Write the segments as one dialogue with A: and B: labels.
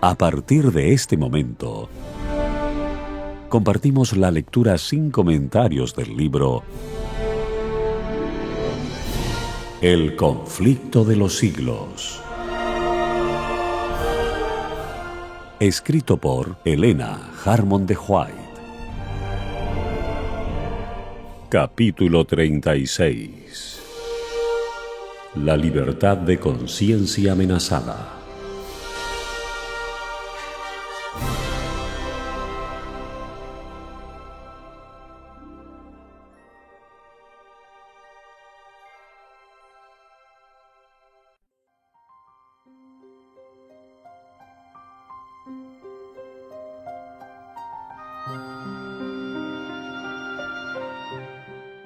A: A partir de este momento, compartimos la lectura sin comentarios del libro El conflicto de los siglos, escrito por Helena Harmon de White. Capítulo 36. La libertad de conciencia amenazada.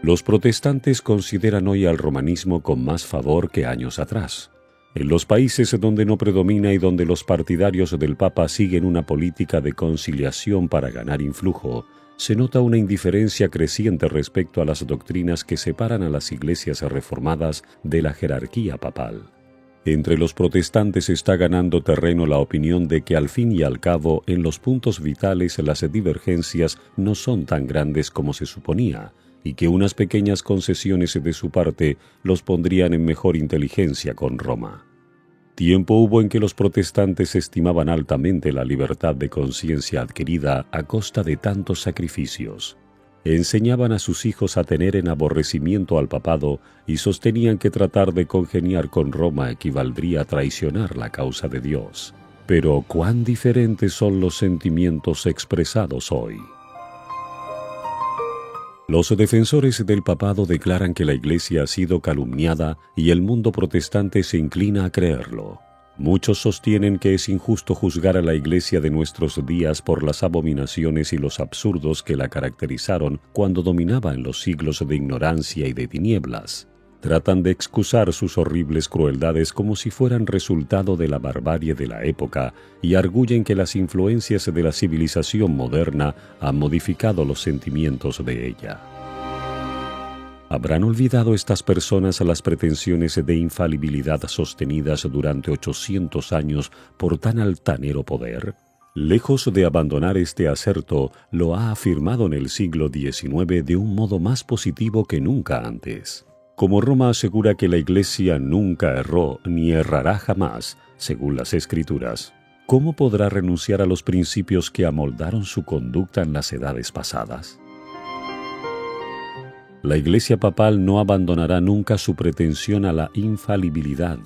A: Los protestantes consideran hoy al romanismo con más favor que años atrás. En los países donde no predomina y donde los partidarios del Papa siguen una política de conciliación para ganar influjo, se nota una indiferencia creciente respecto a las doctrinas que separan a las iglesias reformadas de la jerarquía papal. Entre los protestantes está ganando terreno la opinión de que al fin y al cabo en los puntos vitales las divergencias no son tan grandes como se suponía, y que unas pequeñas concesiones de su parte los pondrían en mejor inteligencia con Roma. Tiempo hubo en que los protestantes estimaban altamente la libertad de conciencia adquirida a costa de tantos sacrificios. Enseñaban a sus hijos a tener en aborrecimiento al papado y sostenían que tratar de congeniar con Roma equivaldría a traicionar la causa de Dios. Pero cuán diferentes son los sentimientos expresados hoy. Los defensores del papado declaran que la Iglesia ha sido calumniada y el mundo protestante se inclina a creerlo. Muchos sostienen que es injusto juzgar a la Iglesia de nuestros días por las abominaciones y los absurdos que la caracterizaron cuando dominaba en los siglos de ignorancia y de tinieblas. Tratan de excusar sus horribles crueldades como si fueran resultado de la barbarie de la época y arguyen que las influencias de la civilización moderna han modificado los sentimientos de ella. ¿Habrán olvidado estas personas las pretensiones de infalibilidad sostenidas durante 800 años por tan altanero poder? Lejos de abandonar este aserto, lo ha afirmado en el siglo XIX de un modo más positivo que nunca antes. Como Roma asegura que la Iglesia nunca erró ni errará jamás, según las Escrituras, ¿cómo podrá renunciar a los principios que amoldaron su conducta en las edades pasadas? La Iglesia papal no abandonará nunca su pretensión a la infalibilidad.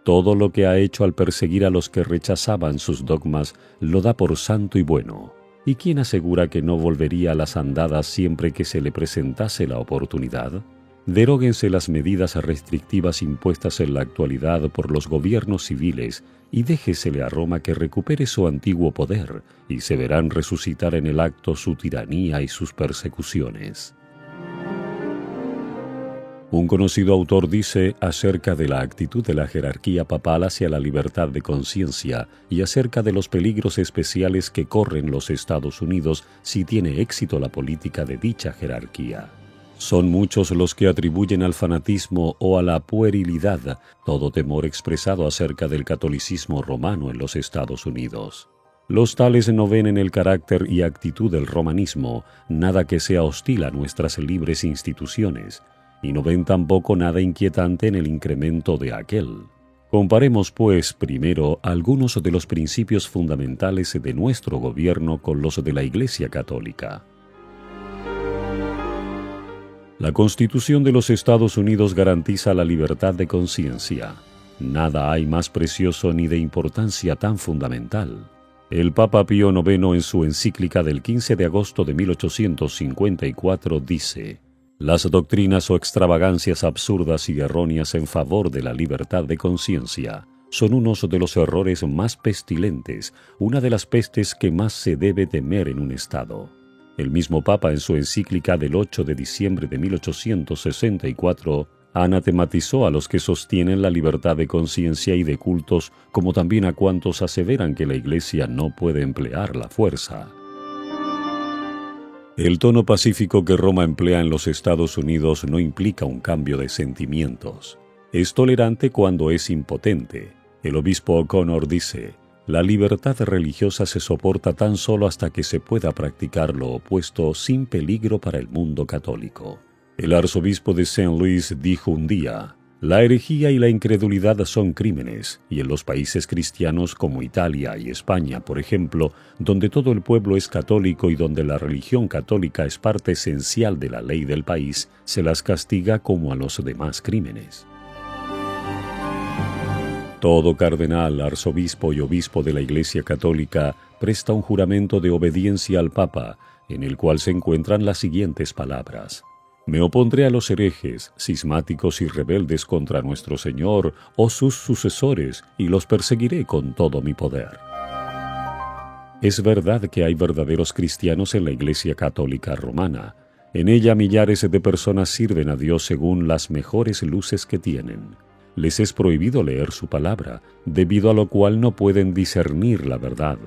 A: Todo lo que ha hecho al perseguir a los que rechazaban sus dogmas lo da por santo y bueno. ¿Y quién asegura que no volvería a las andadas siempre que se le presentase la oportunidad? Deróguense las medidas restrictivas impuestas en la actualidad por los gobiernos civiles y déjesele a Roma que recupere su antiguo poder y se verán resucitar en el acto su tiranía y sus persecuciones. Un conocido autor dice acerca de la actitud de la jerarquía papal hacia la libertad de conciencia y acerca de los peligros especiales que corren los Estados Unidos si tiene éxito la política de dicha jerarquía. Son muchos los que atribuyen al fanatismo o a la puerilidad todo temor expresado acerca del catolicismo romano en los Estados Unidos. Los tales no ven en el carácter y actitud del romanismo nada que sea hostil a nuestras libres instituciones, y no ven tampoco nada inquietante en el incremento de aquel. Comparemos, pues, primero algunos de los principios fundamentales de nuestro gobierno con los de la Iglesia Católica. La Constitución de los Estados Unidos garantiza la libertad de conciencia. Nada hay más precioso ni de importancia tan fundamental. El Papa Pío IX en su encíclica del 15 de agosto de 1854 dice: «Las doctrinas o extravagancias absurdas y erróneas en favor de la libertad de conciencia son unos de los errores más pestilentes, una de las pestes que más se debe temer en un Estado». El mismo Papa en su encíclica del 8 de diciembre de 1864 anatematizó a los que sostienen la libertad de conciencia y de cultos, como también a cuantos aseveran que la Iglesia no puede emplear la fuerza. El tono pacífico que Roma emplea en los Estados Unidos no implica un cambio de sentimientos. Es tolerante cuando es impotente. El obispo O'Connor dice: La libertad religiosa se soporta tan solo hasta que se pueda practicar lo opuesto sin peligro para el mundo católico. El arzobispo de Saint Louis dijo un día: «La herejía y la incredulidad son crímenes, y en los países cristianos como Italia y España, por ejemplo, donde todo el pueblo es católico y donde la religión católica es parte esencial de la ley del país, se las castiga como a los demás crímenes». Todo cardenal, arzobispo y obispo de la Iglesia Católica presta un juramento de obediencia al Papa, en el cual se encuentran las siguientes palabras: «Me opondré a los herejes, cismáticos y rebeldes contra nuestro Señor o sus sucesores, y los perseguiré con todo mi poder». Es verdad que hay verdaderos cristianos en la Iglesia Católica Romana. En ella millares de personas sirven a Dios según las mejores luces que tienen. Les es prohibido leer su palabra, debido a lo cual no pueden discernir la verdad.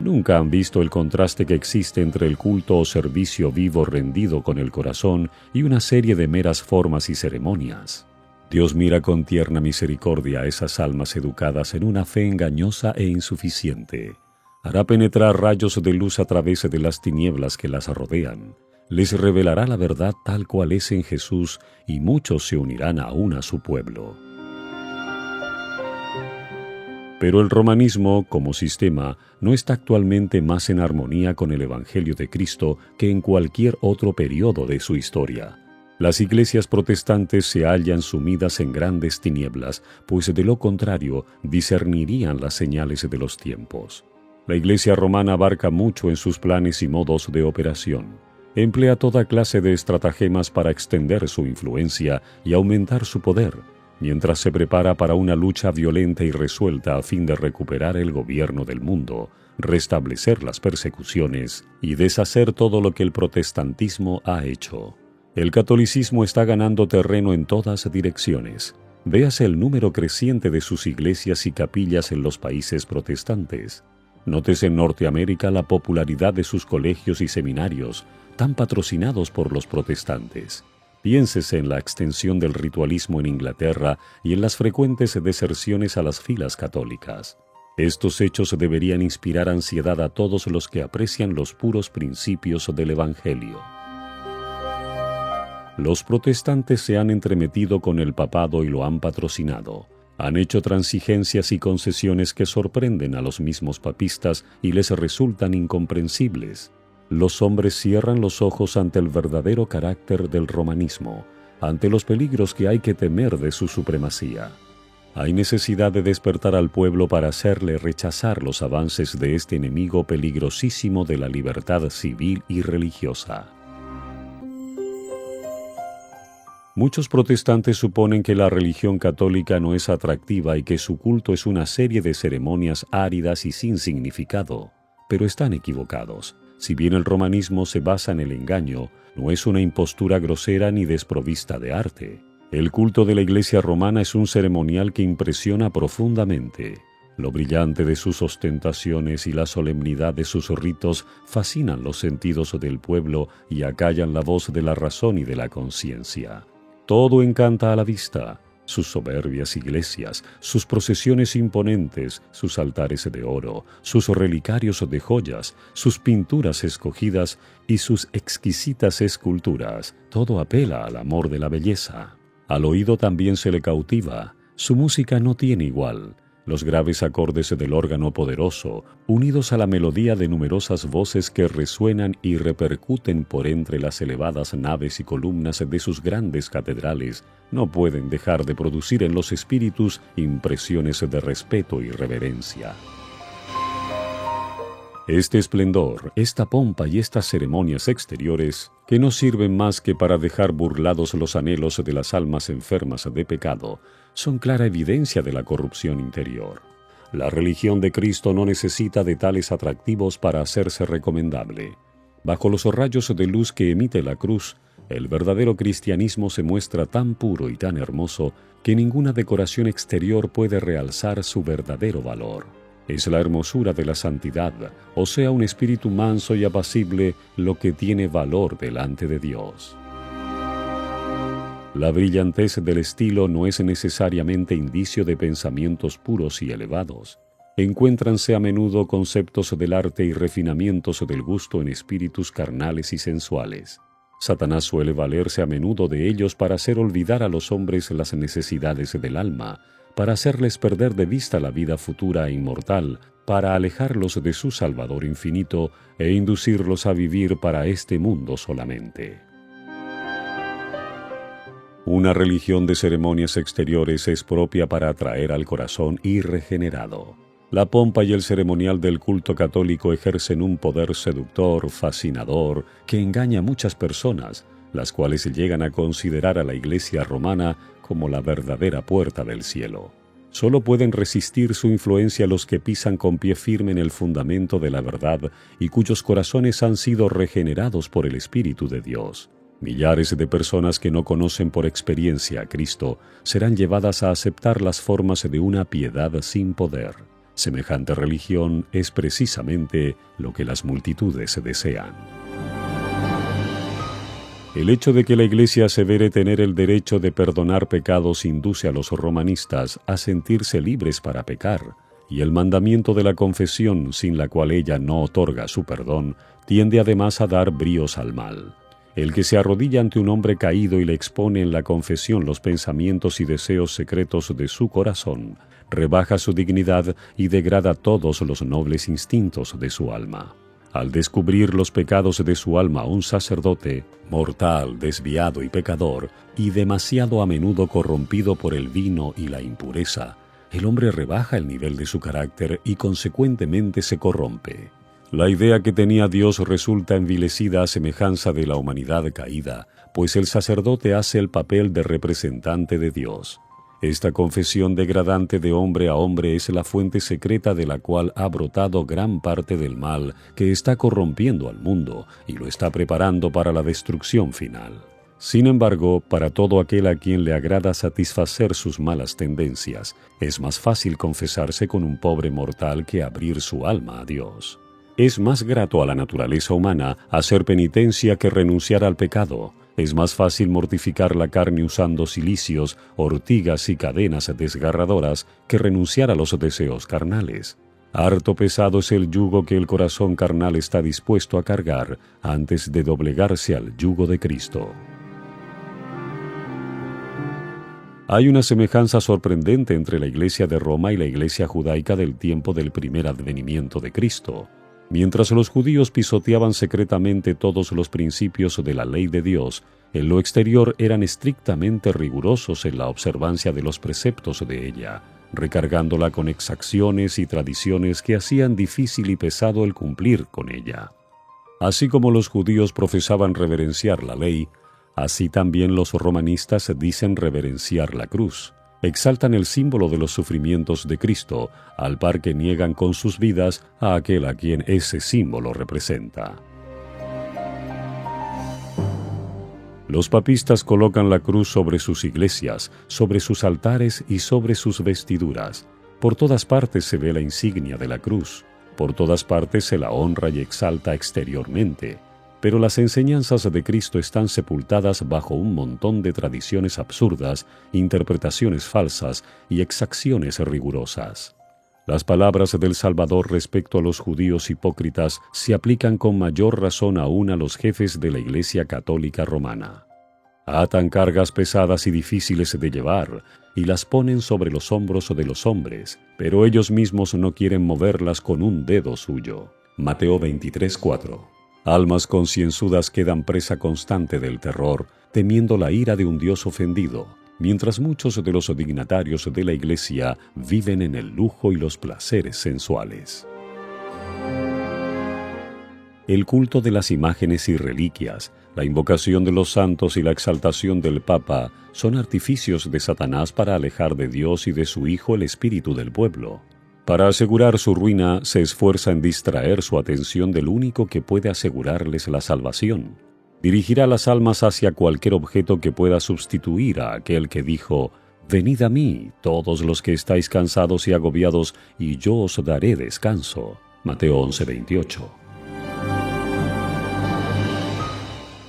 A: Nunca han visto el contraste que existe entre el culto o servicio vivo rendido con el corazón y una serie de meras formas y ceremonias. Dios mira con tierna misericordia a esas almas educadas en una fe engañosa e insuficiente. Hará penetrar rayos de luz a través de las tinieblas que las rodean. Les revelará la verdad tal cual es en Jesús, y muchos se unirán aún a su pueblo. Pero el romanismo, como sistema, no está actualmente más en armonía con el Evangelio de Cristo que en cualquier otro periodo de su historia. Las iglesias protestantes se hallan sumidas en grandes tinieblas, pues de lo contrario discernirían las señales de los tiempos. La Iglesia romana abarca mucho en sus planes y modos de operación. Emplea toda clase de estratagemas para extender su influencia y aumentar su poder, mientras se prepara para una lucha violenta y resuelta a fin de recuperar el gobierno del mundo, restablecer las persecuciones y deshacer todo lo que el protestantismo ha hecho. El catolicismo está ganando terreno en todas direcciones. Véase el número creciente de sus iglesias y capillas en los países protestantes. Nótese en Norteamérica la popularidad de sus colegios y seminarios, tan patrocinados por los protestantes. Piénsese en la extensión del ritualismo en Inglaterra y en las frecuentes deserciones a las filas católicas. Estos hechos deberían inspirar ansiedad a todos los que aprecian los puros principios del Evangelio. Los protestantes se han entremetido con el papado y lo han patrocinado. Han hecho transigencias y concesiones que sorprenden a los mismos papistas y les resultan incomprensibles. Los hombres cierran los ojos ante el verdadero carácter del romanismo, ante los peligros que hay que temer de su supremacía. Hay necesidad de despertar al pueblo para hacerle rechazar los avances de este enemigo peligrosísimo de la libertad civil y religiosa. Muchos protestantes suponen que la religión católica no es atractiva y que su culto es una serie de ceremonias áridas y sin significado, pero están equivocados. Si bien el romanismo se basa en el engaño, no es una impostura grosera ni desprovista de arte. El culto de la Iglesia romana es un ceremonial que impresiona profundamente. Lo brillante de sus ostentaciones y la solemnidad de sus ritos fascinan los sentidos del pueblo y acallan la voz de la razón y de la conciencia. Todo encanta a la vista. Sus soberbias iglesias, sus procesiones imponentes, sus altares de oro, sus relicarios de joyas, sus pinturas escogidas y sus exquisitas esculturas, todo apela al amor de la belleza. Al oído también se le cautiva. Su música no tiene igual. Los graves acordes del órgano poderoso, unidos a la melodía de numerosas voces que resuenan y repercuten por entre las elevadas naves y columnas de sus grandes catedrales, no pueden dejar de producir en los espíritus impresiones de respeto y reverencia. Este esplendor, esta pompa y estas ceremonias exteriores, que no sirven más que para dejar burlados los anhelos de las almas enfermas de pecado, son clara evidencia de la corrupción interior. La religión de Cristo no necesita de tales atractivos para hacerse recomendable. Bajo los rayos de luz que emite la cruz, el verdadero cristianismo se muestra tan puro y tan hermoso que ninguna decoración exterior puede realzar su verdadero valor. Es la hermosura de la santidad, o sea, un espíritu manso y apacible, lo que tiene valor delante de Dios. La brillantez del estilo no es necesariamente indicio de pensamientos puros y elevados. Encuéntranse a menudo conceptos del arte y refinamientos del gusto en espíritus carnales y sensuales. Satanás suele valerse a menudo de ellos para hacer olvidar a los hombres las necesidades del alma, para hacerles perder de vista la vida futura e inmortal, para alejarlos de su Salvador infinito e inducirlos a vivir para este mundo solamente. Una religión de ceremonias exteriores es propia para atraer al corazón irregenerado. La pompa y el ceremonial del culto católico ejercen un poder seductor, fascinador, que engaña a muchas personas, las cuales llegan a considerar a la Iglesia romana como la verdadera puerta del cielo. Solo pueden resistir su influencia los que pisan con pie firme en el fundamento de la verdad y cuyos corazones han sido regenerados por el Espíritu de Dios. Millares de personas que no conocen por experiencia a Cristo serán llevadas a aceptar las formas de una piedad sin poder. Semejante religión es precisamente lo que las multitudes desean. El hecho de que la Iglesia asevere tener el derecho de perdonar pecados induce a los romanistas a sentirse libres para pecar, y el mandamiento de la confesión, sin la cual ella no otorga su perdón, tiende además a dar bríos al mal. El que se arrodilla ante un hombre caído y le expone en la confesión los pensamientos y deseos secretos de su corazón, rebaja su dignidad y degrada todos los nobles instintos de su alma. Al descubrir los pecados de su alma a un sacerdote, mortal, desviado y pecador, y demasiado a menudo corrompido por el vino y la impureza, el hombre rebaja el nivel de su carácter y consecuentemente se corrompe. La idea que tenía Dios resulta envilecida a semejanza de la humanidad caída, pues el sacerdote hace el papel de representante de Dios. Esta confesión degradante de hombre a hombre es la fuente secreta de la cual ha brotado gran parte del mal que está corrompiendo al mundo y lo está preparando para la destrucción final. Sin embargo, para todo aquel a quien le agrada satisfacer sus malas tendencias, es más fácil confesarse con un pobre mortal que abrir su alma a Dios. Es más grato a la naturaleza humana hacer penitencia que renunciar al pecado. Es más fácil mortificar la carne usando cilicios, ortigas y cadenas desgarradoras que renunciar a los deseos carnales. Harto pesado es el yugo que el corazón carnal está dispuesto a cargar antes de doblegarse al yugo de Cristo. Hay una semejanza sorprendente entre la Iglesia de Roma y la Iglesia judaica del tiempo del primer advenimiento de Cristo. Mientras los judíos pisoteaban secretamente todos los principios de la ley de Dios, en lo exterior eran estrictamente rigurosos en la observancia de los preceptos de ella, recargándola con exacciones y tradiciones que hacían difícil y pesado el cumplir con ella. Así como los judíos profesaban reverenciar la ley, así también los romanistas dicen reverenciar la cruz. Exaltan el símbolo de los sufrimientos de Cristo, al par que niegan con sus vidas a aquel a quien ese símbolo representa. Los papistas colocan la cruz sobre sus iglesias, sobre sus altares y sobre sus vestiduras. Por todas partes se ve la insignia de la cruz. Por todas partes se la honra y exalta exteriormente. Pero las enseñanzas de Cristo están sepultadas bajo un montón de tradiciones absurdas, interpretaciones falsas y exacciones rigurosas. Las palabras del Salvador respecto a los judíos hipócritas se aplican con mayor razón aún a los jefes de la Iglesia Católica Romana. Atan cargas pesadas y difíciles de llevar y las ponen sobre los hombros de los hombres, pero ellos mismos no quieren moverlas con un dedo suyo. Mateo 23:4. Almas concienzudas quedan presa constante del terror, temiendo la ira de un Dios ofendido, mientras muchos de los dignatarios de la Iglesia viven en el lujo y los placeres sensuales. El culto de las imágenes y reliquias, la invocación de los santos y la exaltación del Papa son artificios de Satanás para alejar de Dios y de su Hijo el espíritu del pueblo. Para asegurar su ruina, se esfuerza en distraer su atención del único que puede asegurarles la salvación. Dirigirá las almas hacia cualquier objeto que pueda sustituir a aquel que dijo: «Venid a mí, todos los que estáis cansados y agobiados, y yo os daré descanso». Mateo 11:28.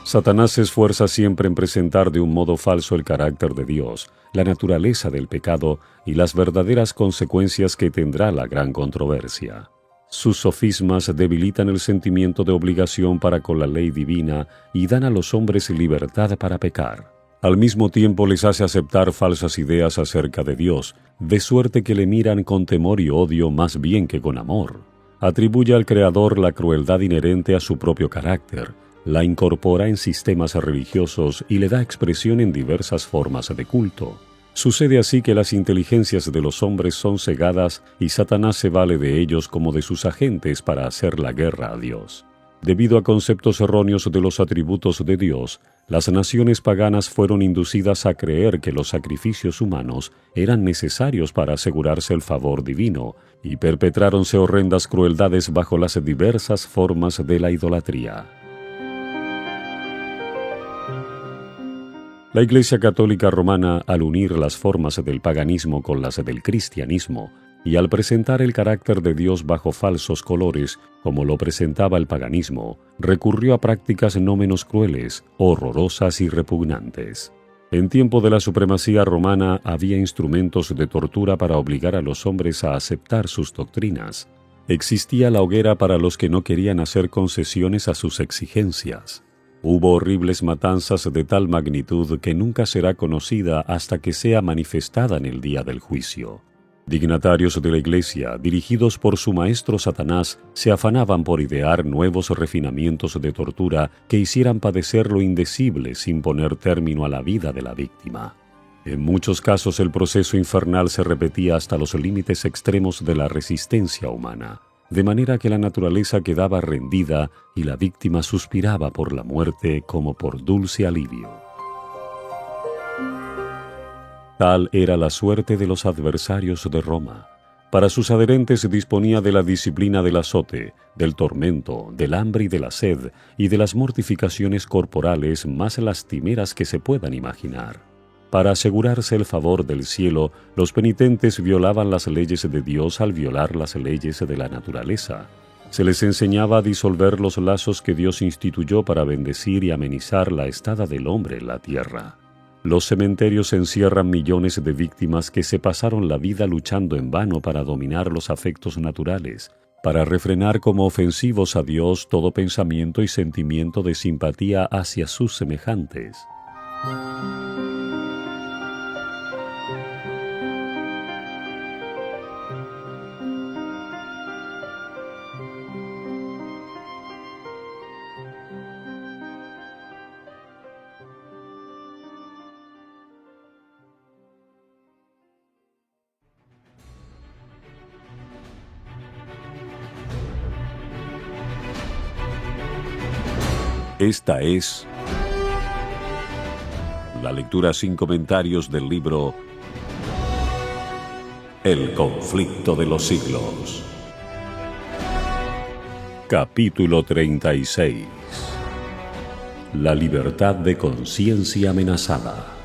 A: Satanás se esfuerza siempre en presentar de un modo falso el carácter de Dios, la naturaleza del pecado y las verdaderas consecuencias que tendrá la gran controversia. Sus sofismas debilitan el sentimiento de obligación para con la ley divina y dan a los hombres libertad para pecar. Al mismo tiempo les hace aceptar falsas ideas acerca de Dios, de suerte que le miran con temor y odio más bien que con amor. Atribuye al Creador la crueldad inherente a su propio carácter, la incorpora en sistemas religiosos y le da expresión en diversas formas de culto. Sucede así que las inteligencias de los hombres son cegadas y Satanás se vale de ellos como de sus agentes para hacer la guerra a Dios. Debido a conceptos erróneos de los atributos de Dios, las naciones paganas fueron inducidas a creer que los sacrificios humanos eran necesarios para asegurarse el favor divino, y perpetráronse horrendas crueldades bajo las diversas formas de la idolatría. La Iglesia Católica Romana, al unir las formas del paganismo con las del cristianismo, y al presentar el carácter de Dios bajo falsos colores, como lo presentaba el paganismo, recurrió a prácticas no menos crueles, horrorosas y repugnantes. En tiempo de la supremacía romana había instrumentos de tortura para obligar a los hombres a aceptar sus doctrinas. Existía la hoguera para los que no querían hacer concesiones a sus exigencias. Hubo horribles matanzas de tal magnitud que nunca será conocida hasta que sea manifestada en el día del juicio. Dignatarios de la Iglesia, dirigidos por su maestro Satanás, se afanaban por idear nuevos refinamientos de tortura que hicieran padecer lo indecible sin poner término a la vida de la víctima. En muchos casos el proceso infernal se repetía hasta los límites extremos de la resistencia humana, de manera que la naturaleza quedaba rendida y la víctima suspiraba por la muerte como por dulce alivio. Tal era la suerte de los adversarios de Roma. Para sus adherentes disponía de la disciplina del azote, del tormento, del hambre y de la sed, y de las mortificaciones corporales más lastimeras que se puedan imaginar. Para asegurarse el favor del cielo, los penitentes violaban las leyes de Dios al violar las leyes de la naturaleza. Se les enseñaba a disolver los lazos que Dios instituyó para bendecir y amenizar la estada del hombre en la tierra. Los cementerios encierran millones de víctimas que se pasaron la vida luchando en vano para dominar los afectos naturales, para refrenar como ofensivos a Dios todo pensamiento y sentimiento de simpatía hacia sus semejantes. Esta es la lectura sin comentarios del libro El conflicto de los siglos. Capítulo 36. La libertad de conciencia amenazada.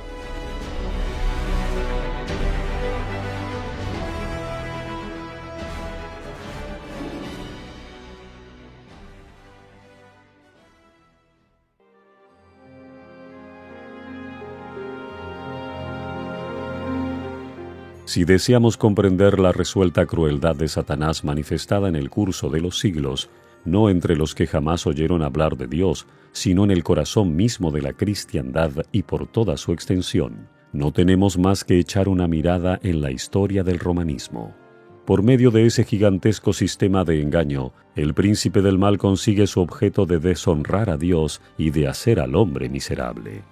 A: Si deseamos comprender la resuelta crueldad de Satanás manifestada en el curso de los siglos, no entre los que jamás oyeron hablar de Dios, sino en el corazón mismo de la cristiandad y por toda su extensión, no tenemos más que echar una mirada en la historia del romanismo. Por medio de ese gigantesco sistema de engaño, el príncipe del mal consigue su objeto de deshonrar a Dios y de hacer al hombre miserable.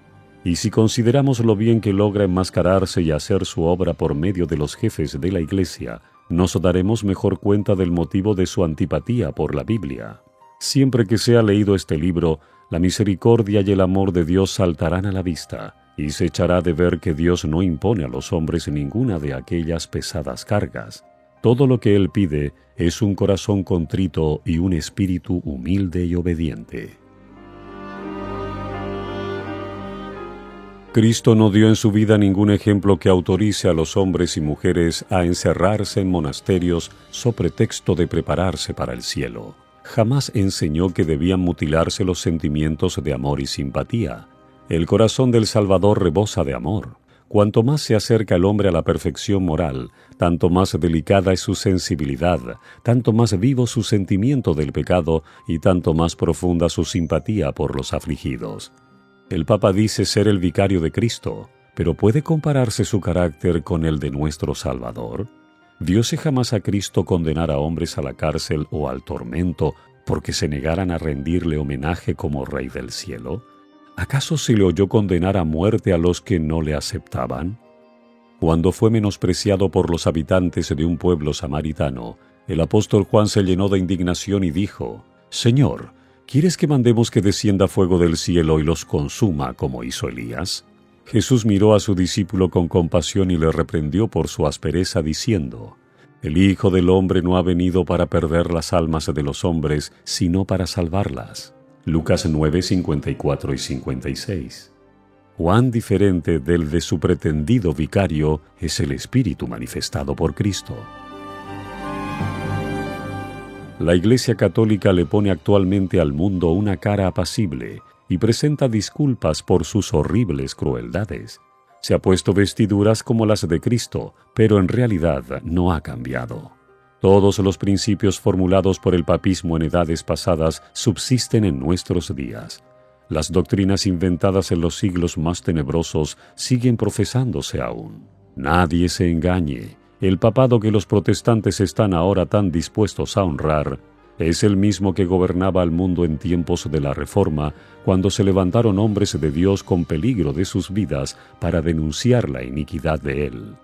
A: Y si consideramos lo bien que logra enmascararse y hacer su obra por medio de los jefes de la Iglesia, nos daremos mejor cuenta del motivo de su antipatía por la Biblia. Siempre que sea leído este libro, la misericordia y el amor de Dios saltarán a la vista, y se echará de ver que Dios no impone a los hombres ninguna de aquellas pesadas cargas. Todo lo que Él pide es un corazón contrito y un espíritu humilde y obediente. Cristo no dio en su vida ningún ejemplo que autorice a los hombres y mujeres a encerrarse en monasterios so pretexto de prepararse para el cielo. jamás enseñó que debían mutilarse los sentimientos de amor y simpatía. El corazón del Salvador rebosa de amor. Cuanto más se acerca el hombre a la perfección moral, tanto más delicada es su sensibilidad, tanto más vivo su sentimiento del pecado y tanto más profunda su simpatía por los afligidos. El Papa dice ser el vicario de Cristo, pero ¿puede compararse su carácter con el de nuestro Salvador? ¿Vióse jamás a Cristo condenar a hombres a la cárcel o al tormento porque se negaran a rendirle homenaje como Rey del cielo? ¿Acaso se le oyó condenar a muerte a los que no le aceptaban? Cuando fue menospreciado por los habitantes de un pueblo samaritano, el apóstol Juan se llenó de indignación y dijo: «Señor, ¿quieres que mandemos que descienda fuego del cielo y los consuma como hizo Elías?» Jesús miró a su discípulo con compasión y le reprendió por su aspereza, diciendo: «El Hijo del Hombre no ha venido para perder las almas de los hombres, sino para salvarlas». Lucas 9, 54 y 56. Cuán diferente del de su pretendido vicario es el Espíritu manifestado por Cristo. La Iglesia Católica le pone actualmente al mundo una cara apacible y presenta disculpas por sus horribles crueldades. Se ha puesto vestiduras como las de Cristo, pero en realidad no ha cambiado. Todos los principios formulados por el papismo en edades pasadas subsisten en nuestros días. Las doctrinas inventadas en los siglos más tenebrosos siguen profesándose aún. Nadie se engañe. El papado que los protestantes están ahora tan dispuestos a honrar es el mismo que gobernaba al mundo en tiempos de la Reforma, cuando se levantaron hombres de Dios con peligro de sus vidas para denunciar la iniquidad de él.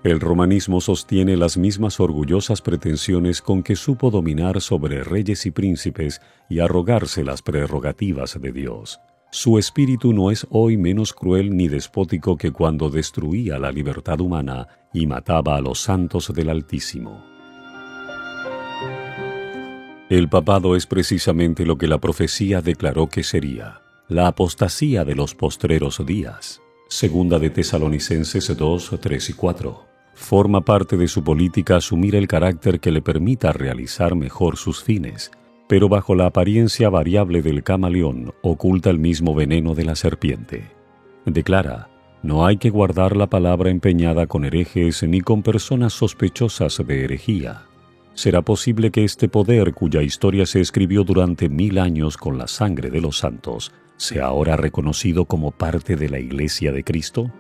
A: El romanismo sostiene las mismas orgullosas pretensiones con que supo dominar sobre reyes y príncipes y arrogarse las prerrogativas de Dios. Su espíritu no es hoy menos cruel ni despótico que cuando destruía la libertad humana y mataba a los santos del Altísimo. El papado es precisamente lo que la profecía declaró que sería: la apostasía de los postreros días. Segunda de Tesalonicenses 2, 3 y 4. Forma parte de su política asumir el carácter que le permita realizar mejor sus fines, pero bajo la apariencia variable del camaleón oculta el mismo veneno de la serpiente. Declara: no hay que guardar la palabra empeñada con herejes ni con personas sospechosas de herejía. ¿Será posible que este poder, cuya historia se escribió durante 1000 años con la sangre de los santos, sea ahora reconocido como parte de la Iglesia de Cristo?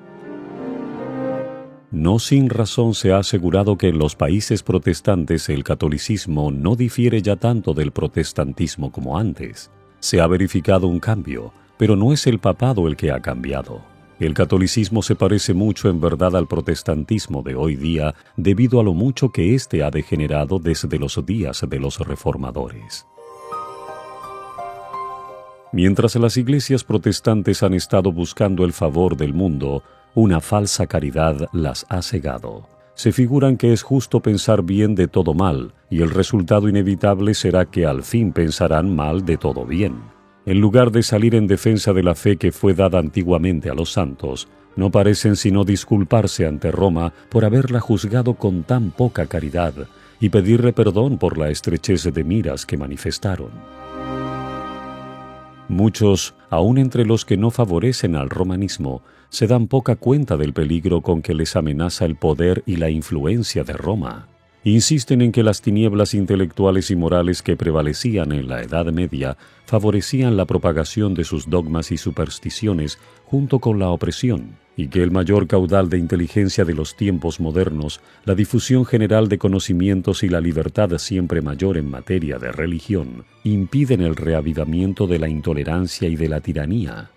A: No sin razón se ha asegurado que en los países protestantes el catolicismo no difiere ya tanto del protestantismo como antes. Se ha verificado un cambio, pero no es el papado el que ha cambiado. El catolicismo se parece mucho en verdad al protestantismo de hoy día debido a lo mucho que éste ha degenerado desde los días de los reformadores. Mientras las iglesias protestantes han estado buscando el favor del mundo, una falsa caridad las ha cegado. Se figuran que es justo pensar bien de todo mal, y el resultado inevitable será que al fin pensarán mal de todo bien. En lugar de salir en defensa de la fe que fue dada antiguamente a los santos, no parecen sino disculparse ante Roma por haberla juzgado con tan poca caridad y pedirle perdón por la estrechez de miras que manifestaron. Muchos, aun entre los que no favorecen al romanismo, se dan poca cuenta del peligro con que les amenaza el poder y la influencia de Roma. Insisten en que las tinieblas intelectuales y morales que prevalecían en la Edad Media favorecían la propagación de sus dogmas y supersticiones junto con la opresión, y que el mayor caudal de inteligencia de los tiempos modernos, la difusión general de conocimientos y la libertad siempre mayor en materia de religión, impiden el reavivamiento de la intolerancia y de la tiranía.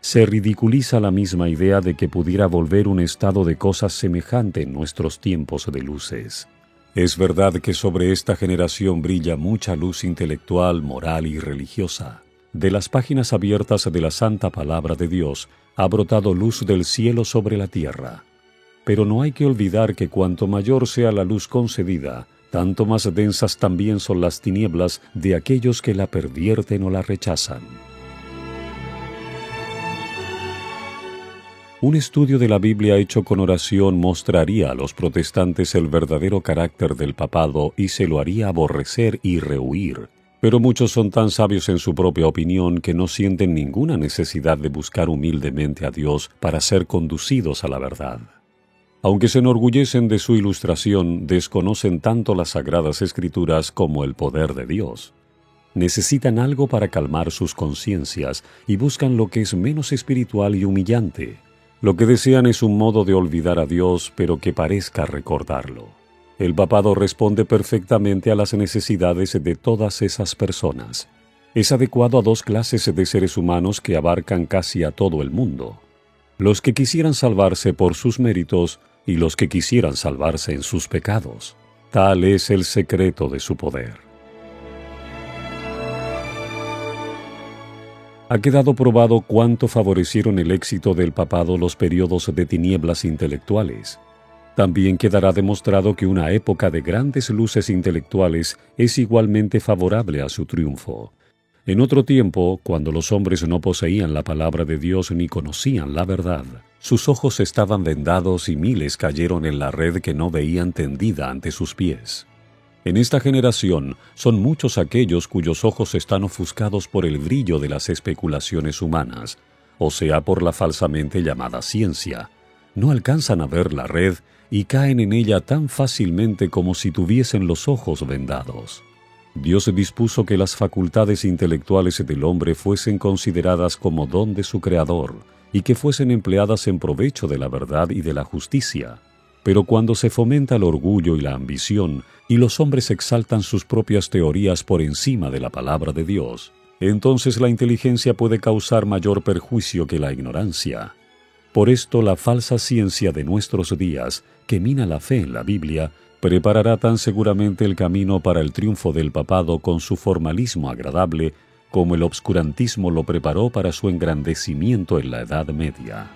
A: Se ridiculiza la misma idea de que pudiera volver un estado de cosas semejante en nuestros tiempos de luces. Es verdad que sobre esta generación brilla mucha luz intelectual, moral y religiosa. De las páginas abiertas de la Santa Palabra de Dios ha brotado luz del cielo sobre la tierra. Pero no hay que olvidar que cuanto mayor sea la luz concedida, tanto más densas también son las tinieblas de aquellos que la pervierten o la rechazan. Un estudio de la Biblia hecho con oración mostraría a los protestantes el verdadero carácter del papado y se lo haría aborrecer y rehuir. Pero muchos son tan sabios en su propia opinión que no sienten ninguna necesidad de buscar humildemente a Dios para ser conducidos a la verdad. Aunque se enorgullecen de su ilustración, desconocen tanto las Sagradas Escrituras como el poder de Dios. Necesitan algo para calmar sus conciencias y buscan lo que es menos espiritual y humillante. Lo que desean es un modo de olvidar a Dios, pero que parezca recordarlo. El papado responde perfectamente a las necesidades de todas esas personas. Es adecuado a dos clases de seres humanos que abarcan casi a todo el mundo: los que quisieran salvarse por sus méritos y los que quisieran salvarse en sus pecados. Tal es el secreto de su poder. Ha quedado probado cuánto favorecieron el éxito del papado los periodos de tinieblas intelectuales. También quedará demostrado que una época de grandes luces intelectuales es igualmente favorable a su triunfo. En otro tiempo, cuando los hombres no poseían la palabra de Dios ni conocían la verdad, sus ojos estaban vendados y miles cayeron en la red que no veían tendida ante sus pies. En esta generación son muchos aquellos cuyos ojos están ofuscados por el brillo de las especulaciones humanas, o sea, por la falsamente llamada ciencia. No alcanzan a ver la red y caen en ella tan fácilmente como si tuviesen los ojos vendados. Dios dispuso que las facultades intelectuales del hombre fuesen consideradas como don de su Creador y que fuesen empleadas en provecho de la verdad y de la justicia. Pero cuando se fomenta el orgullo y la ambición, y los hombres exaltan sus propias teorías por encima de la palabra de Dios, entonces la inteligencia puede causar mayor perjuicio que la ignorancia. Por esto la falsa ciencia de nuestros días, que mina la fe en la Biblia, preparará tan seguramente el camino para el triunfo del papado con su formalismo agradable, como el obscurantismo lo preparó para su engrandecimiento en la Edad Media.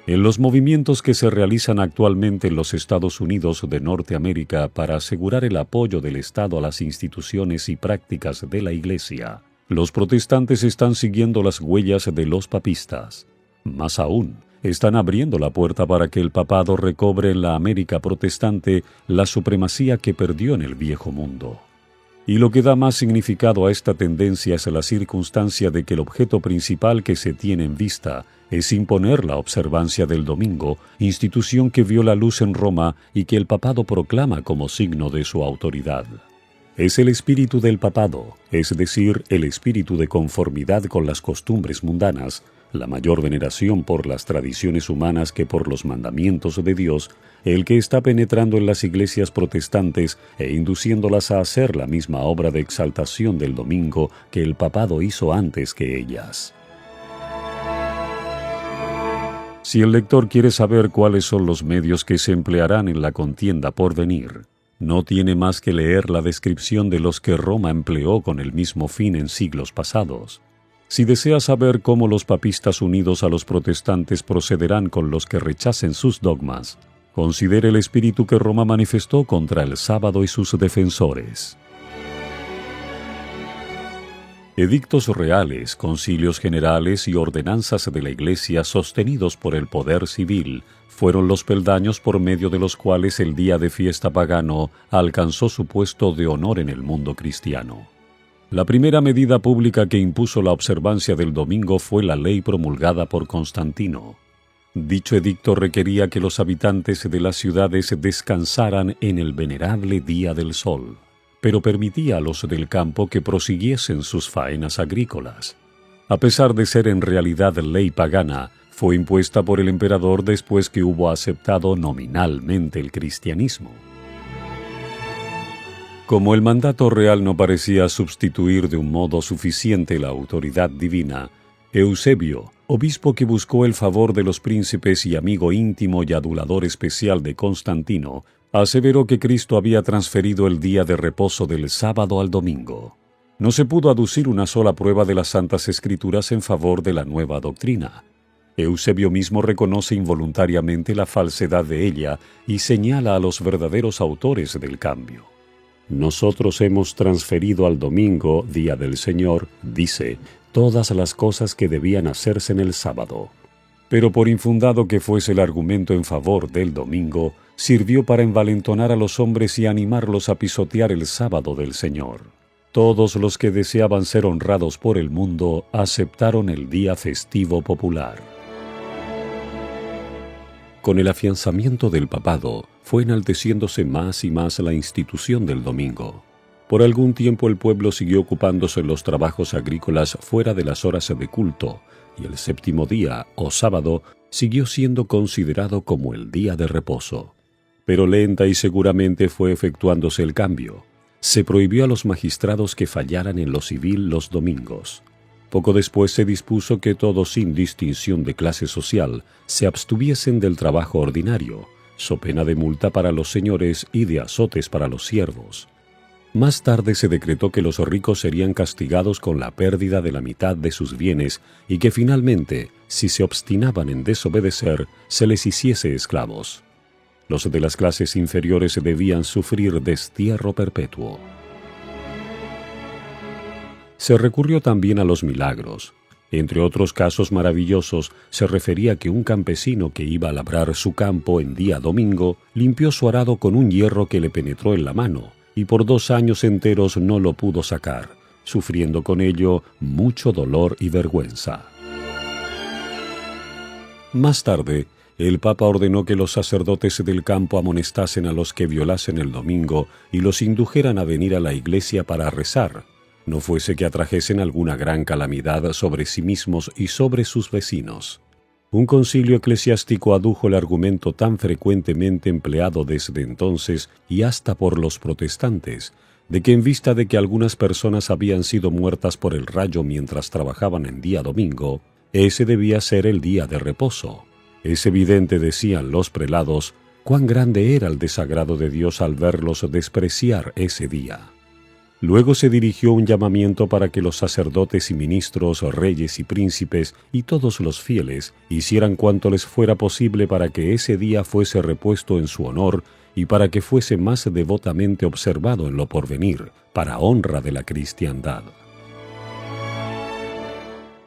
A: En los movimientos que se realizan actualmente en los Estados Unidos de Norteamérica para asegurar el apoyo del Estado a las instituciones y prácticas de la Iglesia, los protestantes están siguiendo las huellas de los papistas. Más aún, están abriendo la puerta para que el papado recobre en la América protestante la supremacía que perdió en el Viejo Mundo. Y lo que da más significado a esta tendencia es la circunstancia de que el objeto principal que se tiene en vista es imponer la observancia del domingo, institución que vio la luz en Roma y que el papado proclama como signo de su autoridad. Es el espíritu del papado, es decir, el espíritu de conformidad con las costumbres mundanas, la mayor veneración por las tradiciones humanas que por los mandamientos de Dios, el que está penetrando en las iglesias protestantes e induciéndolas a hacer la misma obra de exaltación del domingo que el papado hizo antes que ellas. Si el lector quiere saber cuáles son los medios que se emplearán en la contienda por venir, no tiene más que leer la descripción de los que Roma empleó con el mismo fin en siglos pasados. Si desea saber cómo los papistas unidos a los protestantes procederán con los que rechacen sus dogmas, considere el espíritu que Roma manifestó contra el sábado y sus defensores. Edictos reales, concilios generales y ordenanzas de la Iglesia sostenidos por el poder civil fueron los peldaños por medio de los cuales el día de fiesta pagano alcanzó su puesto de honor en el mundo cristiano. La primera medida pública que impuso la observancia del domingo fue la ley promulgada por Constantino. Dicho edicto requería que los habitantes de las ciudades descansaran en el venerable día del sol, pero permitía a los del campo que prosiguiesen sus faenas agrícolas. A pesar de ser en realidad ley pagana, fue impuesta por el emperador después que hubo aceptado nominalmente el cristianismo. Como el mandato real no parecía sustituir de un modo suficiente la autoridad divina, Eusebio, obispo que buscó el favor de los príncipes y amigo íntimo y adulador especial de Constantino, aseveró que Cristo había transferido el día de reposo del sábado al domingo. No se pudo aducir una sola prueba de las Santas Escrituras en favor de la nueva doctrina. Eusebio mismo reconoce involuntariamente la falsedad de ella y señala a los verdaderos autores del cambio. Nosotros hemos transferido al domingo, día del Señor, dice, todas las cosas que debían hacerse en el sábado. Pero por infundado que fuese el argumento en favor del domingo, sirvió para envalentonar a los hombres y animarlos a pisotear el sábado del Señor. Todos los que deseaban ser honrados por el mundo aceptaron el día festivo popular. Con el afianzamiento del papado, fue enalteciéndose más y más la institución del domingo. Por algún tiempo el pueblo siguió ocupándose en los trabajos agrícolas fuera de las horas de culto, y el séptimo día, o sábado, siguió siendo considerado como el día de reposo. Pero lenta y seguramente fue efectuándose el cambio. Se prohibió a los magistrados que fallaran en lo civil los domingos. Poco después se dispuso que todos, sin distinción de clase social, se abstuviesen del trabajo ordinario, so pena de multa para los señores y de azotes para los siervos. Más tarde se decretó que los ricos serían castigados con la pérdida de la mitad de sus bienes y que finalmente, si se obstinaban en desobedecer, se les hiciese esclavos. Los de las clases inferiores debían sufrir destierro perpetuo. Se recurrió también a los milagros. Entre otros casos maravillosos, se refería que un campesino que iba a labrar su campo en día domingo limpió su arado con un hierro que le penetró en la mano, y por 2 años enteros no lo pudo sacar, sufriendo con ello mucho dolor y vergüenza. Más tarde, el Papa ordenó que los sacerdotes del campo amonestasen a los que violasen el domingo y los indujeran a venir a la iglesia para rezar, no fuese que atrajesen alguna gran calamidad sobre sí mismos y sobre sus vecinos. Un concilio eclesiástico adujo el argumento tan frecuentemente empleado desde entonces y hasta por los protestantes, de que en vista de que algunas personas habían sido muertas por el rayo mientras trabajaban en día domingo, ese debía ser el día de reposo. Es evidente, decían los prelados, cuán grande era el desagrado de Dios al verlos despreciar ese día. Luego se dirigió un llamamiento para que los sacerdotes y ministros, reyes y príncipes, y todos los fieles, hicieran cuanto les fuera posible para que ese día fuese repuesto en su honor y para que fuese más devotamente observado en lo porvenir, para honra de la cristiandad.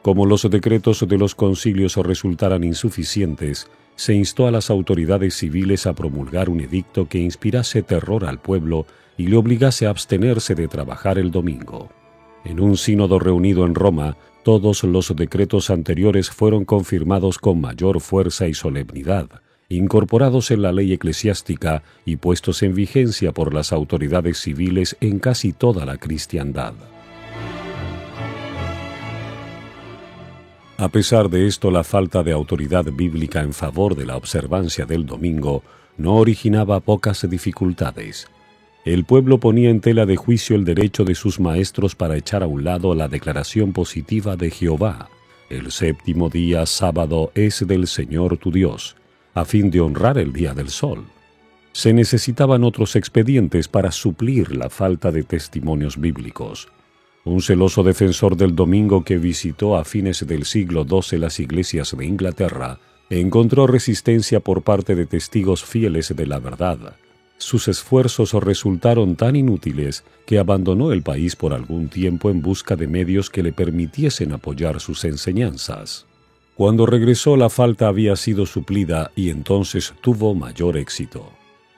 A: Como los decretos de los concilios resultaran insuficientes, se instó a las autoridades civiles a promulgar un edicto que inspirase terror al pueblo y le obligase a abstenerse de trabajar el domingo. En un sínodo reunido en Roma, todos los decretos anteriores fueron confirmados con mayor fuerza y solemnidad, incorporados en la ley eclesiástica y puestos en vigencia por las autoridades civiles en casi toda la cristiandad. A pesar de esto, la falta de autoridad bíblica en favor de la observancia del domingo no originaba pocas dificultades. El pueblo ponía en tela de juicio el derecho de sus maestros para echar a un lado la declaración positiva de Jehová: el séptimo día sábado es del Señor tu Dios, a fin de honrar el día del sol. Se necesitaban otros expedientes para suplir la falta de testimonios bíblicos. Un celoso defensor del domingo que visitó a fines del siglo XII las iglesias de Inglaterra encontró resistencia por parte de testigos fieles de la verdad. Sus esfuerzos resultaron tan inútiles que abandonó el país por algún tiempo en busca de medios que le permitiesen apoyar sus enseñanzas. Cuando regresó, la falta había sido suplida y entonces tuvo mayor éxito.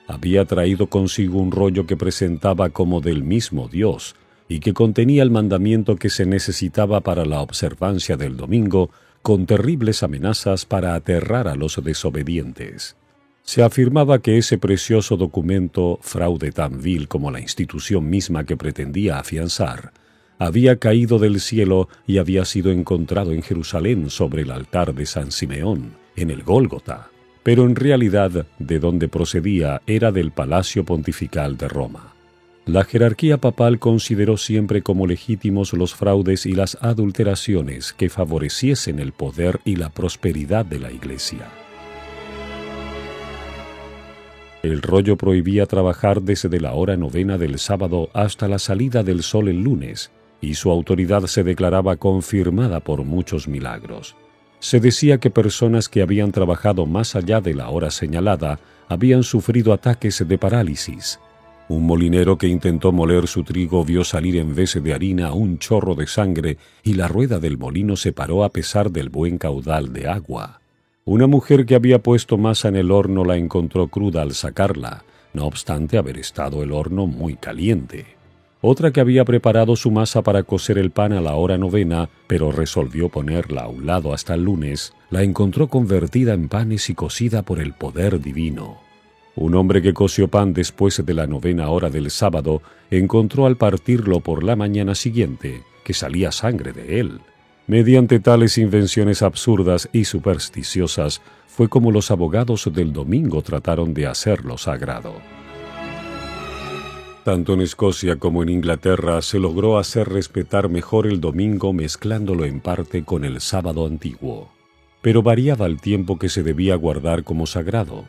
A: Había traído consigo un rollo que presentaba como del mismo Dios y que contenía el mandamiento que se necesitaba para la observancia del domingo, con terribles amenazas para aterrar a los desobedientes. Se afirmaba que ese precioso documento, fraude tan vil como la institución misma que pretendía afianzar, había caído del cielo y había sido encontrado en Jerusalén sobre el altar de San Simeón, en el Gólgota, pero en realidad de donde procedía era del Palacio Pontifical de Roma. La jerarquía papal consideró siempre como legítimos los fraudes y las adulteraciones que favoreciesen el poder y la prosperidad de la Iglesia. El rollo prohibía trabajar desde la hora 9 del sábado hasta la salida del sol el lunes, y su autoridad se declaraba confirmada por muchos milagros. Se decía que personas que habían trabajado más allá de la hora señalada habían sufrido ataques de parálisis. Un molinero que intentó moler su trigo vio salir en vez de harina un chorro de sangre y la rueda del molino se paró a pesar del buen caudal de agua. Una mujer que había puesto masa en el horno la encontró cruda al sacarla, no obstante haber estado el horno muy caliente. Otra que había preparado su masa para cocer el pan a la hora 9, pero resolvió ponerla a un lado hasta el lunes, la encontró convertida en panes y cocida por el poder divino. Un hombre que coció pan después de la 9 hora del sábado encontró al partirlo por la mañana siguiente que salía sangre de él. Mediante tales invenciones absurdas y supersticiosas fue como los abogados del domingo trataron de hacerlo sagrado. Tanto en Escocia como en Inglaterra se logró hacer respetar mejor el domingo mezclándolo en parte con el sábado antiguo. Pero variaba el tiempo que se debía guardar como sagrado.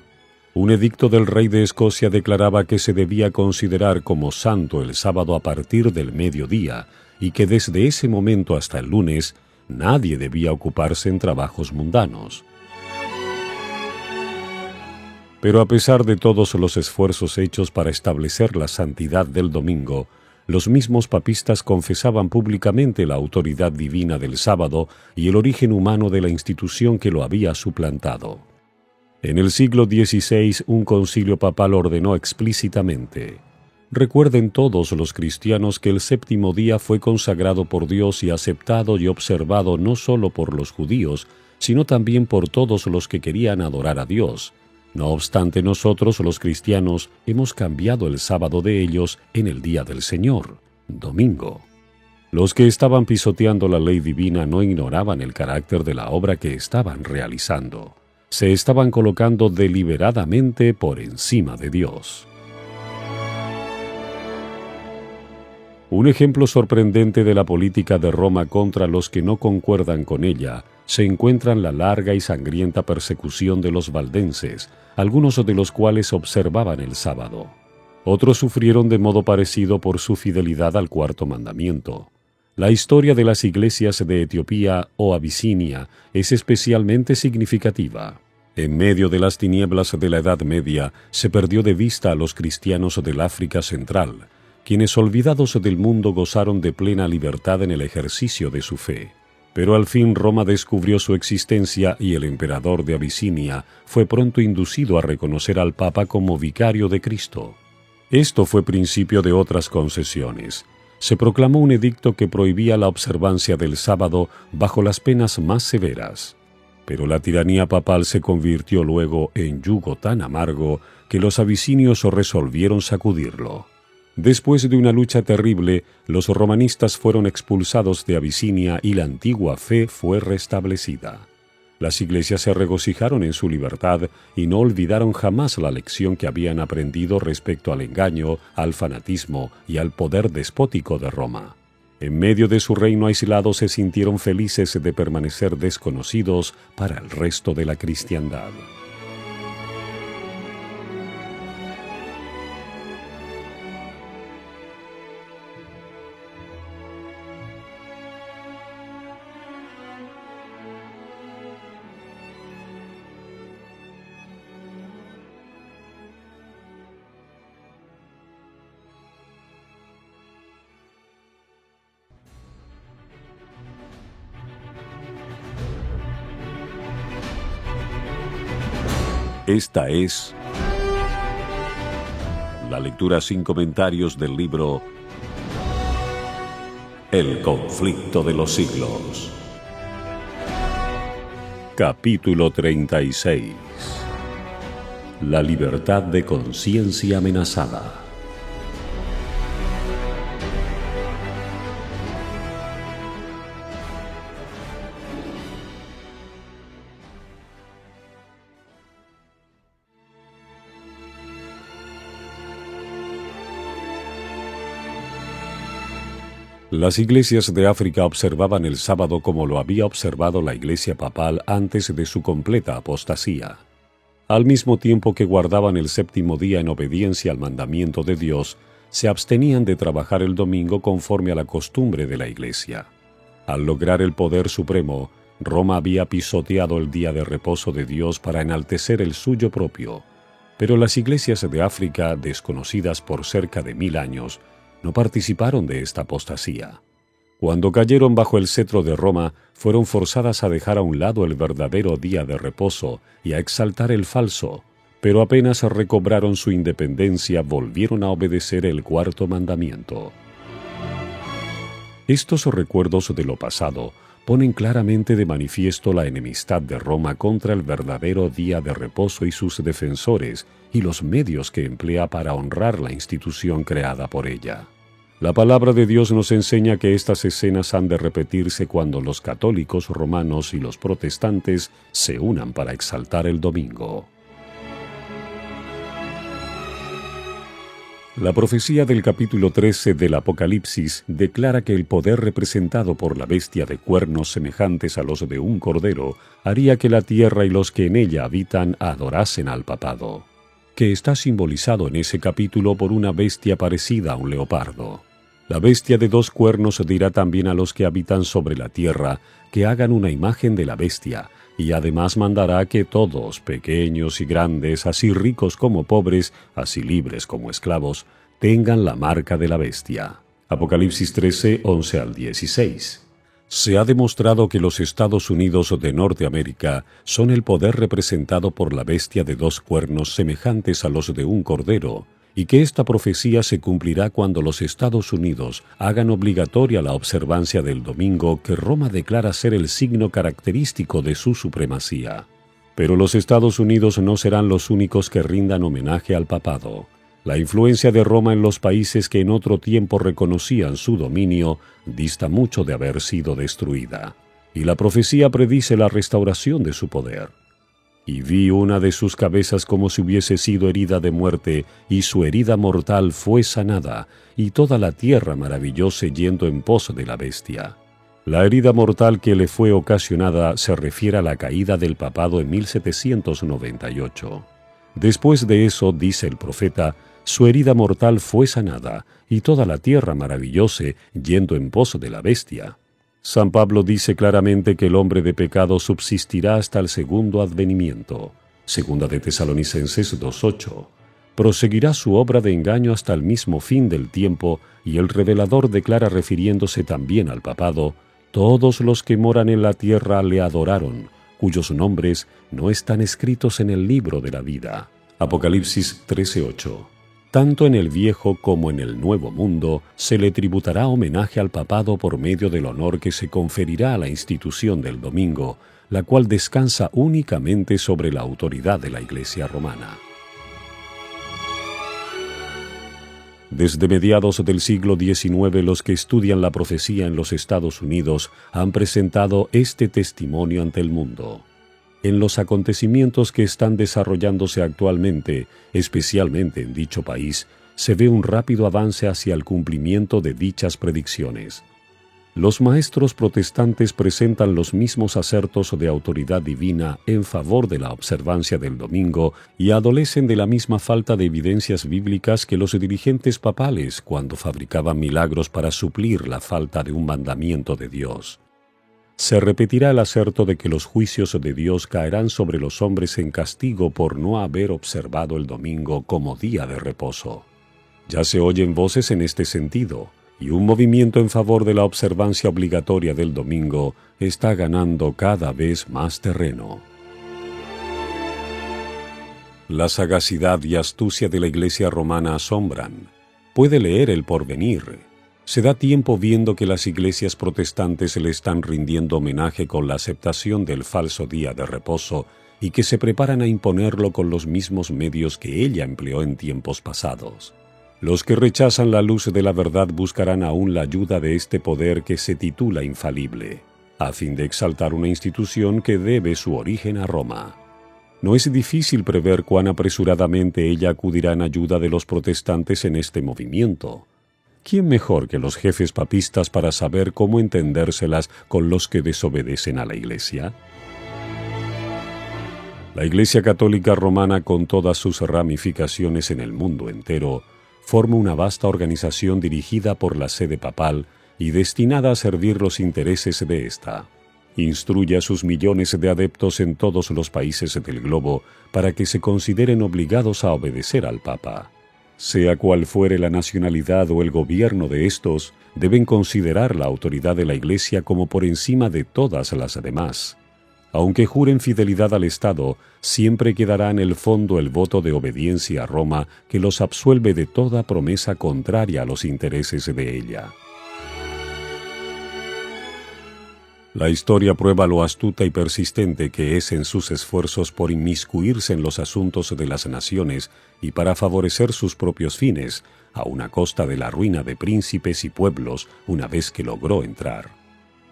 A: Un edicto del rey de Escocia declaraba que se debía considerar como santo el sábado a partir del mediodía y que desde ese momento hasta el lunes nadie debía ocuparse en trabajos mundanos. Pero a pesar de todos los esfuerzos hechos para establecer la santidad del domingo, los mismos papistas confesaban públicamente la autoridad divina del sábado y el origen humano de la institución que lo había suplantado. En el siglo XVI, un concilio papal ordenó explícitamente: recuerden todos los cristianos que el séptimo día fue consagrado por Dios y aceptado y observado no solo por los judíos, sino también por todos los que querían adorar a Dios. No obstante, nosotros los cristianos hemos cambiado el sábado de ellos en el día del Señor, domingo. Los que estaban pisoteando la ley divina no ignoraban el carácter de la obra que estaban realizando. Se estaban colocando deliberadamente por encima de Dios. Un ejemplo sorprendente de la política de Roma contra los que no concuerdan con ella se encuentra en la larga y sangrienta persecución de los valdenses, algunos de los cuales observaban el sábado. Otros sufrieron de modo parecido por su fidelidad al cuarto mandamiento. La historia de las iglesias de Etiopía o Abisinia es especialmente significativa. En medio de las tinieblas de la Edad Media se perdió de vista a los cristianos del África Central, quienes olvidados del mundo gozaron de plena libertad en el ejercicio de su fe. Pero al fin Roma descubrió su existencia y el emperador de Abisinia fue pronto inducido a reconocer al Papa como vicario de Cristo. Esto fue principio de otras concesiones. Se proclamó un edicto que prohibía la observancia del sábado bajo las penas más severas. Pero la tiranía papal se convirtió luego en yugo tan amargo que los abisinios resolvieron sacudirlo. Después de una lucha terrible, los romanistas fueron expulsados de Abisinia y la antigua fe fue restablecida. Las iglesias se regocijaron en su libertad y no olvidaron jamás la lección que habían aprendido respecto al engaño, al fanatismo y al poder despótico de Roma. En medio de su reino aislado se sintieron felices de permanecer desconocidos para el resto de la cristiandad. Esta es la lectura sin comentarios del libro El conflicto de los siglos. Capítulo 36. La libertad de conciencia amenazada. Las iglesias de África observaban el sábado como lo había observado la iglesia papal antes de su completa apostasía. Al mismo tiempo que guardaban el séptimo día en obediencia al mandamiento de Dios, se abstenían de trabajar el domingo conforme a la costumbre de la iglesia. Al lograr el poder supremo, Roma había pisoteado el día de reposo de Dios para enaltecer el suyo propio. Pero las iglesias de África, desconocidas por cerca de 1000 años, no participaron de esta apostasía. Cuando cayeron bajo el cetro de Roma, fueron forzadas a dejar a un lado el verdadero día de reposo y a exaltar el falso, pero apenas recobraron su independencia, volvieron a obedecer el cuarto mandamiento. Estos recuerdos de lo pasado ponen claramente de manifiesto la enemistad de Roma contra el verdadero día de reposo y sus defensores, y los medios que emplea para honrar la institución creada por ella. La palabra de Dios nos enseña que estas escenas han de repetirse cuando los católicos romanos y los protestantes se unan para exaltar el domingo. La profecía del capítulo 13 del Apocalipsis declara que el poder representado por la bestia de cuernos semejantes a los de un cordero haría que la tierra y los que en ella habitan adorasen al papado, que está simbolizado en ese capítulo por una bestia parecida a un leopardo. La bestia de 2 cuernos dirá también a los que habitan sobre la tierra que hagan una imagen de la bestia, y además mandará que todos, pequeños y grandes, así ricos como pobres, así libres como esclavos, tengan la marca de la bestia. Apocalipsis 13, 11 al 16. Se ha demostrado que los Estados Unidos de Norteamérica son el poder representado por la bestia de 2 cuernos semejantes a los de un cordero, y que esta profecía se cumplirá cuando los Estados Unidos hagan obligatoria la observancia del domingo que Roma declara ser el signo característico de su supremacía. Pero los Estados Unidos no serán los únicos que rindan homenaje al papado. La influencia de Roma en los países que en otro tiempo reconocían su dominio dista mucho de haber sido destruida, y la profecía predice la restauración de su poder. Y vi una de sus cabezas como si hubiese sido herida de muerte, y su herida mortal fue sanada, y toda la tierra maravillóse yendo en pos de la bestia. La herida mortal que le fue ocasionada se refiere a la caída del papado en 1798. Después de eso, dice el profeta, su herida mortal fue sanada, y toda la tierra maravillóse yendo en pos de la bestia. San Pablo dice claramente que el hombre de pecado subsistirá hasta el segundo advenimiento. Segunda de Tesalonicenses 2:8. Proseguirá su obra de engaño hasta el mismo fin del tiempo, y el revelador declara, refiriéndose también al papado, todos los que moran en la tierra le adoraron, cuyos nombres no están escritos en el libro de la vida. Apocalipsis 13:8. Tanto en el viejo como en el nuevo mundo se le tributará homenaje al papado por medio del honor que se conferirá a la institución del domingo, la cual descansa únicamente sobre la autoridad de la Iglesia romana. Desde mediados del siglo XIX, los que estudian la profecía en los Estados Unidos han presentado este testimonio ante el mundo. En los acontecimientos que están desarrollándose actualmente, especialmente en dicho país, se ve un rápido avance hacia el cumplimiento de dichas predicciones. Los maestros protestantes presentan los mismos asertos de autoridad divina en favor de la observancia del domingo y adolecen de la misma falta de evidencias bíblicas que los dirigentes papales cuando fabricaban milagros para suplir la falta de un mandamiento de Dios. Se repetirá el aserto de que los juicios de Dios caerán sobre los hombres en castigo por no haber observado el domingo como día de reposo. Ya se oyen voces en este sentido, y un movimiento en favor de la observancia obligatoria del domingo está ganando cada vez más terreno. La sagacidad y astucia de la Iglesia romana asombran. Puede leer el porvenir. Se da tiempo viendo que las iglesias protestantes le están rindiendo homenaje con la aceptación del falso día de reposo y que se preparan a imponerlo con los mismos medios que ella empleó en tiempos pasados. Los que rechazan la luz de la verdad buscarán aún la ayuda de este poder que se titula infalible, a fin de exaltar una institución que debe su origen a Roma. No es difícil prever cuán apresuradamente ella acudirá en ayuda de los protestantes en este movimiento. ¿Quién mejor que los jefes papistas para saber cómo entendérselas con los que desobedecen a la Iglesia? La Iglesia Católica Romana, con todas sus ramificaciones en el mundo entero, forma una vasta organización dirigida por la sede papal y destinada a servir los intereses de ésta. Instruye a sus millones de adeptos en todos los países del globo para que se consideren obligados a obedecer al Papa. Sea cual fuere la nacionalidad o el gobierno de estos, deben considerar la autoridad de la Iglesia como por encima de todas las demás. Aunque juren fidelidad al Estado, siempre quedará en el fondo el voto de obediencia a Roma que los absuelve de toda promesa contraria a los intereses de ella. La historia prueba lo astuta y persistente que es en sus esfuerzos por inmiscuirse en los asuntos de las naciones y para favorecer sus propios fines, a una costa de la ruina de príncipes y pueblos una vez que logró entrar.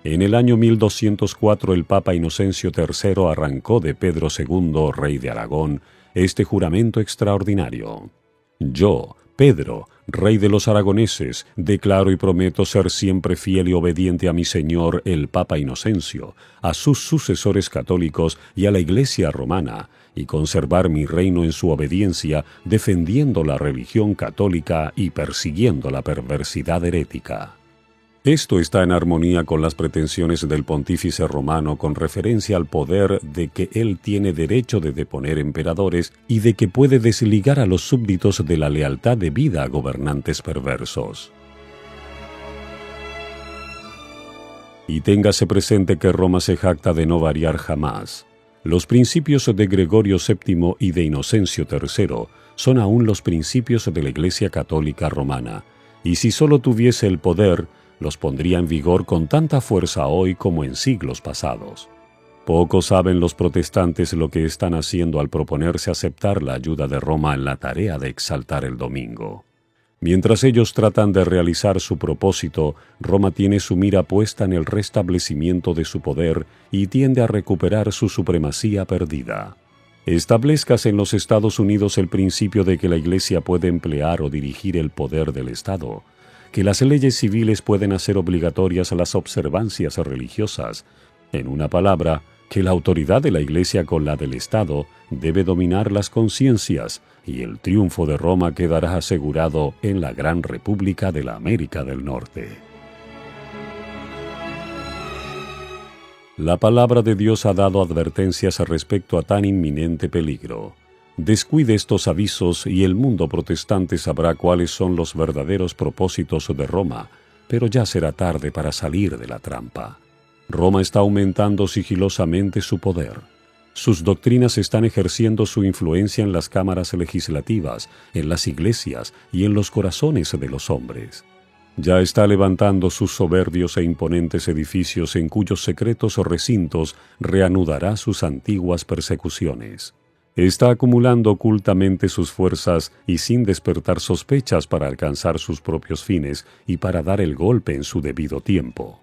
A: En el año 1204 el Papa Inocencio III arrancó de Pedro II, rey de Aragón, este juramento extraordinario. Yo, Pedro, rey de los aragoneses, declaro y prometo ser siempre fiel y obediente a mi señor el Papa Inocencio, a sus sucesores católicos y a la Iglesia romana, y conservar mi reino en su obediencia, defendiendo la religión católica y persiguiendo la perversidad herética. Esto está en armonía con las pretensiones del pontífice romano con referencia al poder de que él tiene derecho de deponer emperadores y de que puede desligar a los súbditos de la lealtad debida a gobernantes perversos. Y téngase presente que Roma se jacta de no variar jamás. Los principios de Gregorio VII y de Inocencio III son aún los principios de la Iglesia Católica Romana, y si solo tuviese el poder, los pondría en vigor con tanta fuerza hoy como en siglos pasados. Poco saben los protestantes lo que están haciendo al proponerse aceptar la ayuda de Roma en la tarea de exaltar el domingo. Mientras ellos tratan de realizar su propósito, Roma tiene su mira puesta en el restablecimiento de su poder y tiende a recuperar su supremacía perdida. Establezcase en los Estados Unidos el principio de que la Iglesia puede emplear o dirigir el poder del Estado, que las leyes civiles pueden hacer obligatorias las observancias religiosas. En una palabra, que la autoridad de la Iglesia con la del Estado debe dominar las conciencias y el triunfo de Roma quedará asegurado en la gran República de la América del Norte. La palabra de Dios ha dado advertencias respecto a tan inminente peligro. Descuide estos avisos y el mundo protestante sabrá cuáles son los verdaderos propósitos de Roma, pero ya será tarde para salir de la trampa. Roma está aumentando sigilosamente su poder. Sus doctrinas están ejerciendo su influencia en las cámaras legislativas, en las iglesias y en los corazones de los hombres. Ya está levantando sus soberbios e imponentes edificios en cuyos secretos recintos reanudará sus antiguas persecuciones. Está acumulando ocultamente sus fuerzas y sin despertar sospechas para alcanzar sus propios fines y para dar el golpe en su debido tiempo.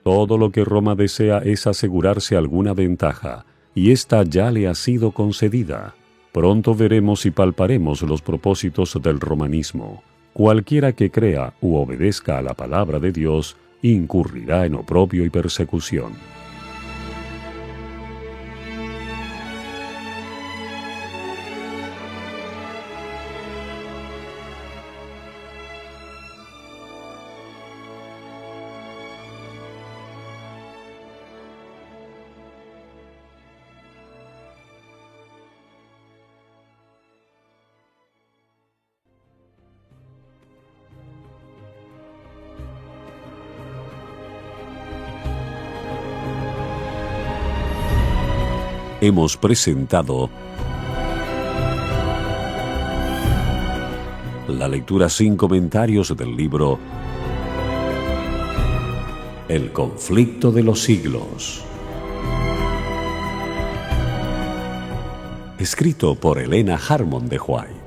A: Todo lo que Roma desea es asegurarse alguna ventaja, y ésta ya le ha sido concedida. Pronto veremos y palparemos los propósitos del romanismo. Cualquiera que crea u obedezca a la palabra de Dios incurrirá en oprobio y persecución. Hemos presentado la lectura sin comentarios del libro El conflicto de los siglos, escrito por Helena Harmon de White.